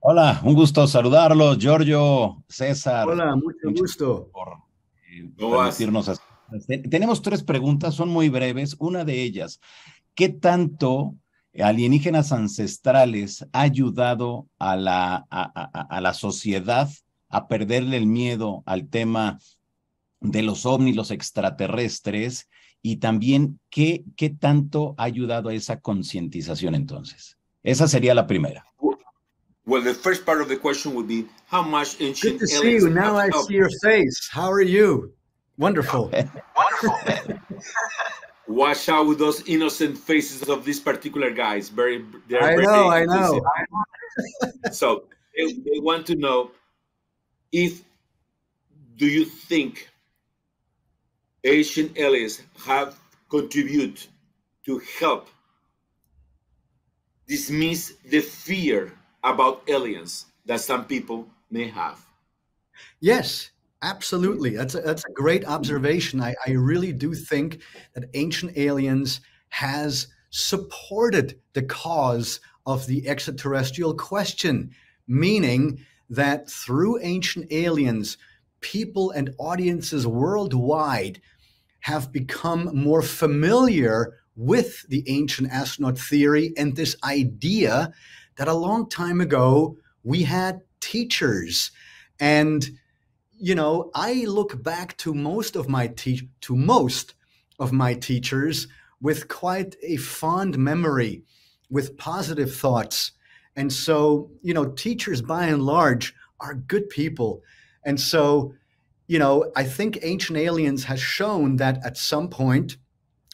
Hola, un gusto saludarlos, Giorgio, César. Hola, mucho gusto. Por permitirnos hacer. Tenemos 3 preguntas, son muy breves. Una de ellas, ¿qué tanto Alienígenas Ancestrales ha ayudado a la sociedad a perderle el miedo al tema de los ovnis, los extraterrestres? Y también, ¿qué tanto ha ayudado a esa concientización entonces? Esa sería la primera. Well, the first part of the question would be, how much ancient Good to see you. Now I see your face. How are you? Wonderful. Watch out with those innocent faces of these particular guys. I know. So they want to know do you think ancient aliens have contributed to help dismiss the fear about aliens that some people may have? Yes, absolutely. That's a great observation. I really do think that ancient aliens has supported the cause of the extraterrestrial question, meaning that through ancient aliens, people and audiences worldwide have become more familiar with the ancient astronaut theory and this idea that a long time ago we had teachers. And I look back to most of my teachers with quite a fond memory, with positive thoughts. And so, you know, teachers by and large are good people. And so, you know, I think Ancient Aliens has shown that at some point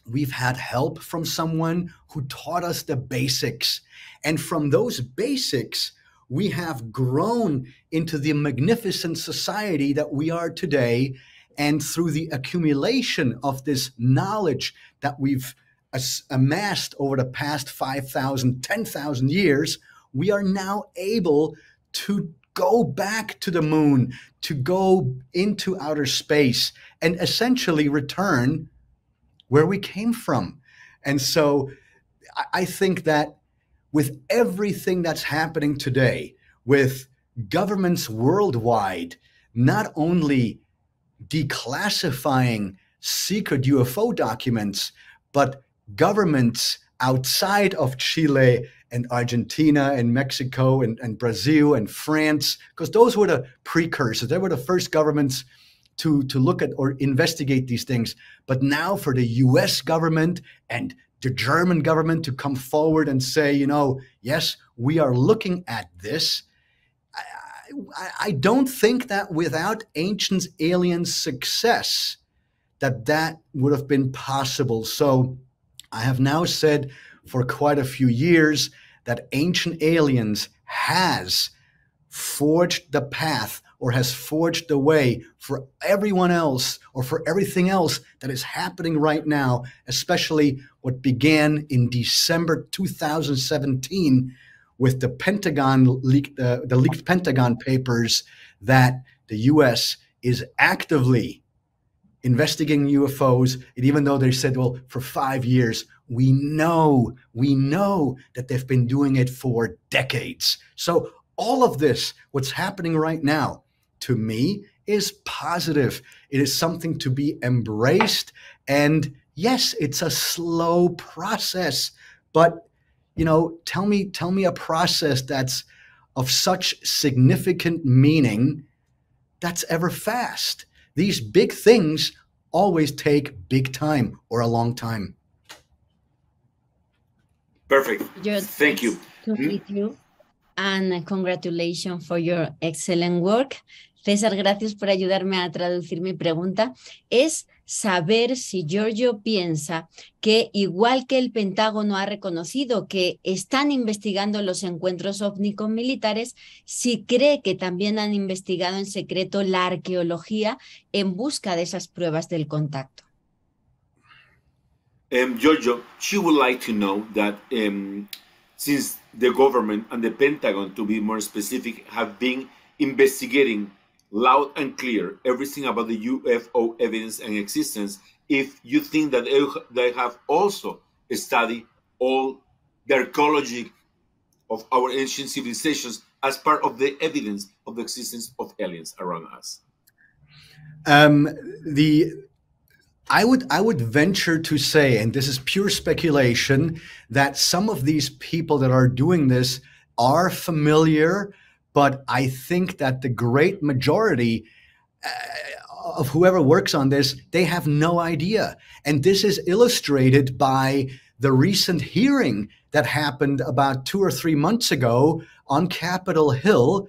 we've had help from someone who taught us the basics. And from those basics, we have grown into the magnificent society that we are today. And through the accumulation of this knowledge that we've amassed over the past 5,000, 10,000 years, we are now able to go back to the moon, to go into outer space, and essentially return where we came from. And so I think that with everything that's happening today, with governments worldwide not only declassifying secret UFO documents, but governments outside of Chile and Argentina and Mexico and Brazil and France, because those were the precursors. They were the first governments to look at or investigate these things. But now for the US government and the German government to come forward and say, you know, yes, we are looking at this. I don't think that without Ancient Aliens' success, that would have been possible. So I have now said for quite a few years that Ancient Aliens has forged the path or has forged the way for everyone else or for everything else that is happening right now, especially what began in December 2017 with the Pentagon leaked, the leaked Pentagon papers that the US is actively investigating UFOs. And even though they said, well, for 5 years, we know that they've been doing it for decades. So all of this, what's happening right now, to me, is positive. It is something to be embraced. And yes, it's a slow process, but you know, tell me a process that's of such significant meaning that's ever fast. These big things always take big time or a long time. Perfect. Thank you. To meet you, and congratulations for your excellent work. César, gracias por ayudarme a traducir mi pregunta. Es saber si Giorgio piensa que, igual que el Pentágono ha reconocido que están investigando los encuentros ovni con militares, si cree que también han investigado en secreto la arqueología en busca de esas pruebas del contacto. Giorgio, she would like to know that since the government and the Pentagon, to be more specific, have been investigating loud and clear everything about the UFO evidence and existence, if you think that they have also studied all the archaeology of our ancient civilizations as part of the evidence of the existence of aliens around us. I would venture to say, and this is pure speculation, that some of these people that are doing this are familiar, but I think that the great majority of whoever works on this, they have no idea. And this is illustrated by the recent hearing that happened about 2 or 3 months ago on Capitol Hill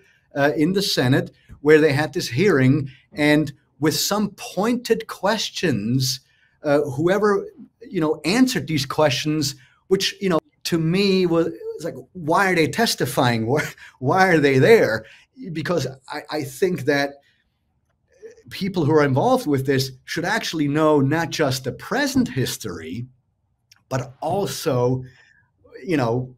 in the Senate, where they had this hearing, and with some pointed questions, whoever, you know, answered these questions, which, you know, to me was like, why are they testifying? Why are they there? Because I think that people who are involved with this should actually know not just the present history, but also, you know,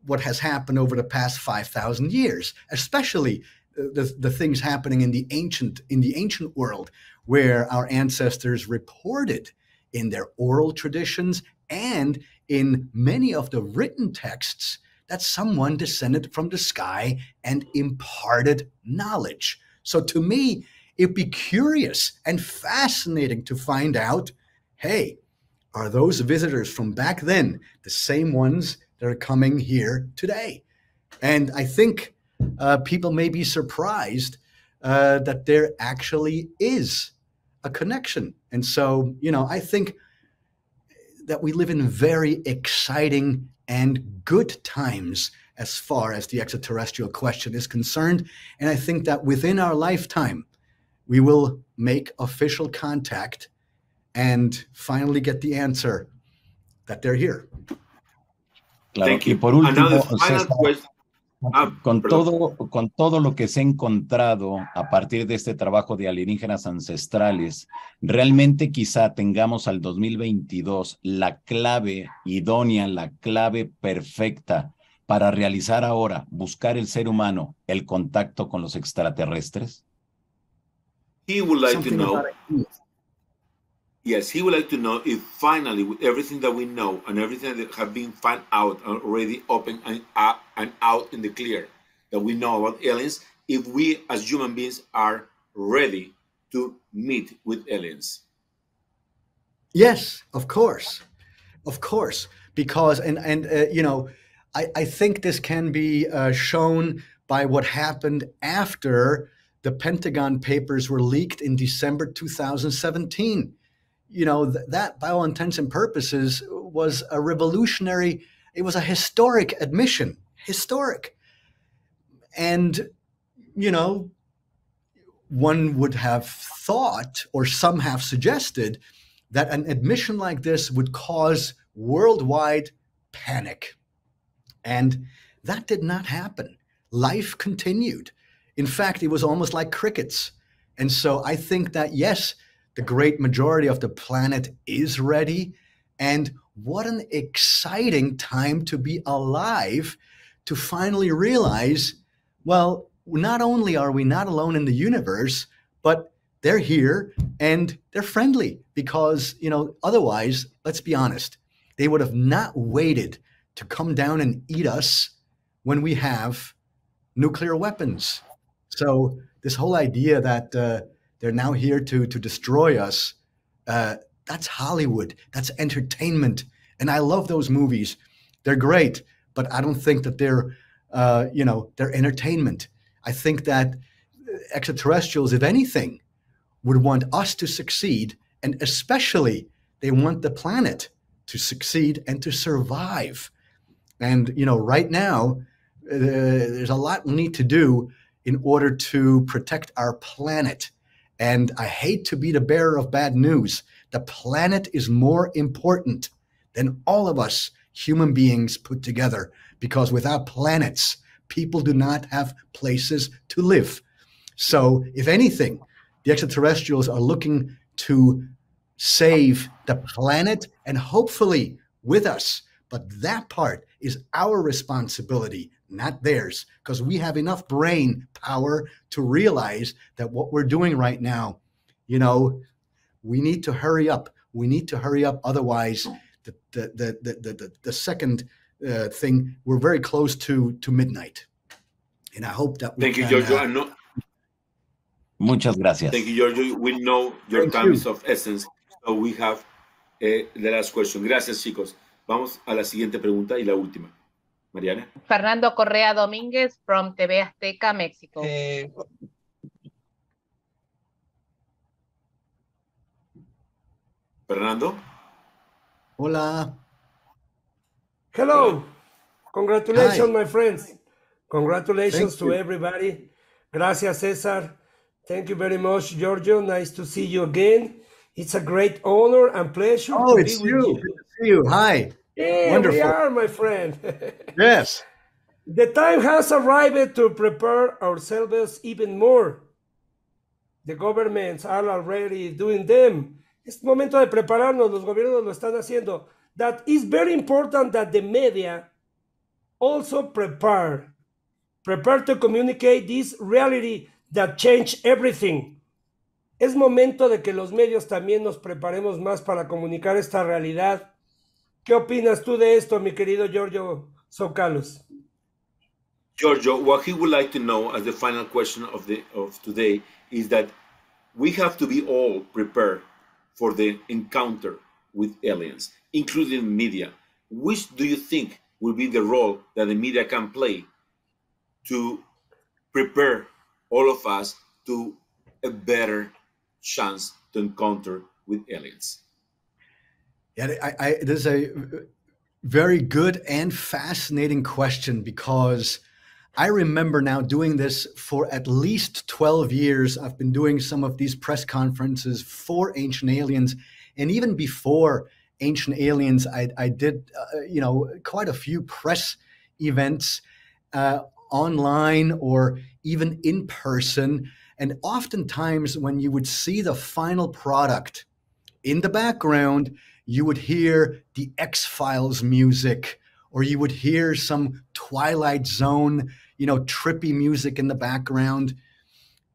what has happened over the past 5,000 years, especially the things happening in the ancient world, where our ancestors reported in their oral traditions and in many of the written texts that someone descended from the sky and imparted knowledge. So to me, it'd be curious and fascinating to find out, hey, are those visitors from back then the same ones that are coming here today? And I think people may be surprised that there actually is a connection. And so, you know, I think that we live in very exciting and good times as far as the extraterrestrial question is concerned. And I think that within our lifetime, we will make official contact and finally get the answer that they're here. Claro, Thank you. y por último, Another final César, question. con todo lo que se ha encontrado a partir de este trabajo de alienígenas ancestrales, realmente quizá tengamos al 2022 la clave idónea, la clave perfecta para realizar ahora, buscar el ser humano, el contacto con los extraterrestres? He would like to know. Yes, he would like to know if finally, with everything that we know and everything that have been found out already open and out in the clear, that we know about aliens, if we as human beings are ready to meet with aliens. Yes, of course, because you know, I think this can be shown by what happened after the Pentagon papers were leaked in December 2017. You know, that by all intents and purposes was a revolutionary, it was a historic admission, historic. And, you know, one would have thought, or some have suggested, that an admission like this would cause worldwide panic. And that did not happen. Life continued. In fact, it was almost like crickets. And so I think that, yes, the great majority of the planet is ready. And what an exciting time to be alive, to finally realize, well, not only are we not alone in the universe, but they're here and they're friendly, because, you know, otherwise, let's be honest, they would have not waited to come down and eat us when we have nuclear weapons. So this whole idea that they're now here to destroy us, that's Hollywood, that's entertainment. And I love those movies. They're great, but I don't think that they're, you know, they're entertainment. I think that extraterrestrials, if anything, would want us to succeed, and especially they want the planet to succeed and to survive. And, you know, right now, there's a lot we need to do in order to protect our planet. And I hate to be the bearer of bad news. The planet is more important than all of us human beings put together, because without planets, people do not have places to live. So if anything, the extraterrestrials are looking to save the planet, and hopefully with us. But that part is our responsibility, not theirs, because we have enough brain power to realize that what we're doing right now, you know, we need to hurry up. We need to hurry up. Otherwise, the second thing, we're very close to midnight. And I hope that we Thank can, you, Giorgio. Muchas gracias. Thank you, Giorgio. We know your time is of essence, so we have the last question. Gracias, chicos. Vamos a la siguiente pregunta y la última. Mariana. Fernando Correa Domínguez from TV Azteca, Mexico. Fernando. Hola. Hello. Congratulations, Hi. my friends. Congratulations Thank to you. everybody. Gracias, Cesar. Thank you very much, Giorgio. Nice to see you again. It's a great honor and pleasure Oh, to it's be with you. you. Good to see you. Hi. Here Wonderful. we are, my friend. Yes. The time has arrived to prepare ourselves even more. The governments are already doing them. Es momento de prepararnos, los gobiernos lo están haciendo. That is very important that the media also prepare to communicate this reality that changed everything. Es momento de que los medios también nos preparemos más para comunicar esta realidad. ¿Qué opinas tú de esto, mi querido Giorgio Tsoukalos? Giorgio, what he would like to know as the final question of today is that we have to be all prepared for the encounter with aliens, including media. Which do you think will be the role that the media can play to prepare all of us to a better chance to encounter with aliens? Yeah, this is a very good and fascinating question, because I remember now doing this for at least 12 years. I've been doing some of these press conferences for Ancient Aliens, and even before Ancient Aliens, I did quite a few press events online or even in person. And oftentimes when you would see the final product, in the background, you would hear the X-Files music, or you would hear some Twilight Zone, trippy music in the background.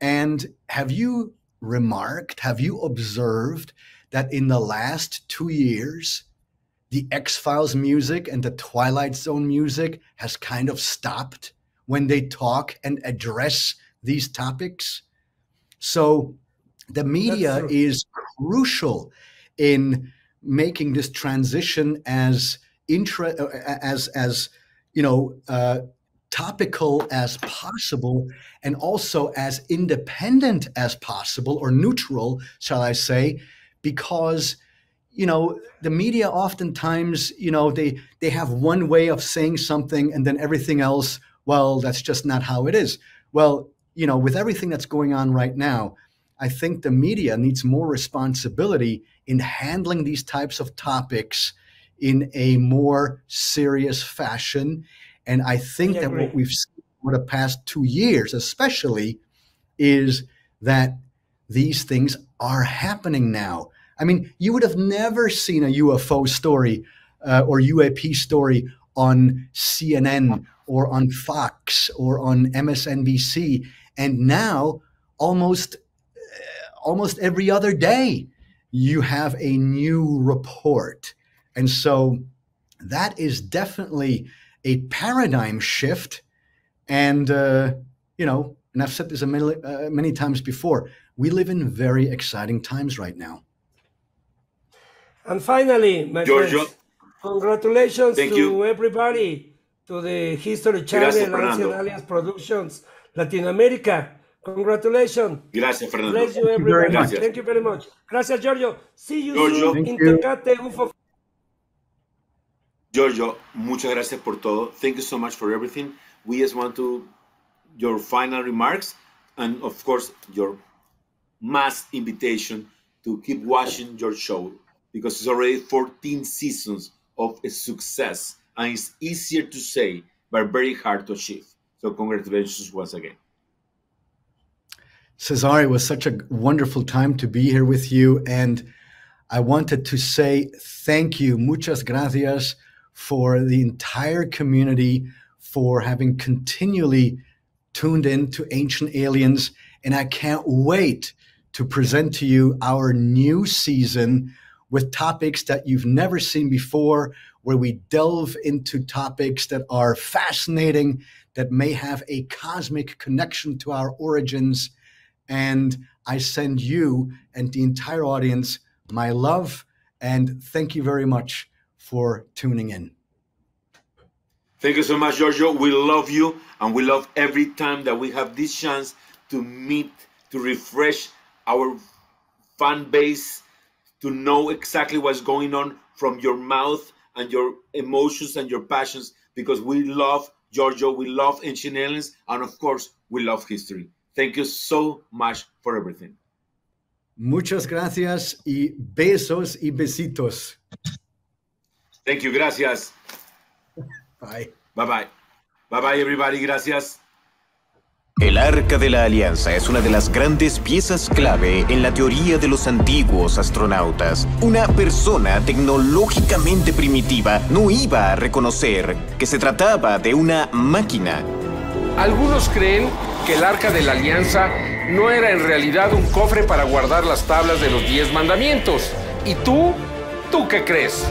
And have you observed that in the last 2 years, the X-Files music and the Twilight Zone music has kind of stopped when they talk and address these topics? So the media is crucial in making this transition as topical as possible, and also as independent as possible, or neutral, shall I say, because the media oftentimes, they have one way of saying something, and then everything else, well, that's just not how it is. Well, with everything that's going on right now, I think the media needs more responsibility in handling these types of topics in a more serious fashion. And I think that what we've seen over the past 2 years, especially, is that these things are happening now. I mean, you would have never seen a UFO story or UAP story on CNN or on Fox or on MSNBC. And now, almost every other day, you have a new report. And so that is definitely a paradigm shift. And, and I've said this many times before, we live in very exciting times right now. And finally, my Giorgio, friends, congratulations thank to you. everybody, to the History Channel, Ancient Aliens Productions, Latin America. Congratulations. Gracias, Fernando. Bless you, everybody. Gracias. Thank you very much. Gracias, Giorgio. See you Giorgio. soon in Tecate UFO. Giorgio, muchas gracias por todo. Thank you so much for everything. We just want your final remarks, and of course, your mass invitation to keep watching your show, because it's already 14 seasons of a success, and it's easier to say, but very hard to achieve. So congratulations once again. Cesar, it was such a wonderful time to be here with you. And I wanted to say thank you, muchas gracias, for the entire community for having continually tuned in to Ancient Aliens. And I can't wait to present to you our new season with topics that you've never seen before, where we delve into topics that are fascinating, that may have a cosmic connection to our origins. And I send you and the entire audience my love, and thank you very much for tuning in. Thank you so much, Giorgio. We love you, and we love every time that we have this chance to meet, to refresh our fan base, to know exactly what's going on from your mouth and your emotions and your passions, because we love Giorgio, we love Ancient Aliens, and of course, we love history. Thank you so much for everything. Muchas gracias y besos y besitos. Thank you, gracias. Bye. Bye-bye. Bye-bye, everybody, gracias. El Arca de la Alianza es una de las grandes piezas clave en la teoría de los antiguos astronautas. Una persona tecnológicamente primitiva no iba a reconocer que se trataba de una máquina. Algunos creen que el Arca de la Alianza no era en realidad un cofre para guardar las tablas de los 10 mandamientos. ¿Y tú? ¿Tú qué crees?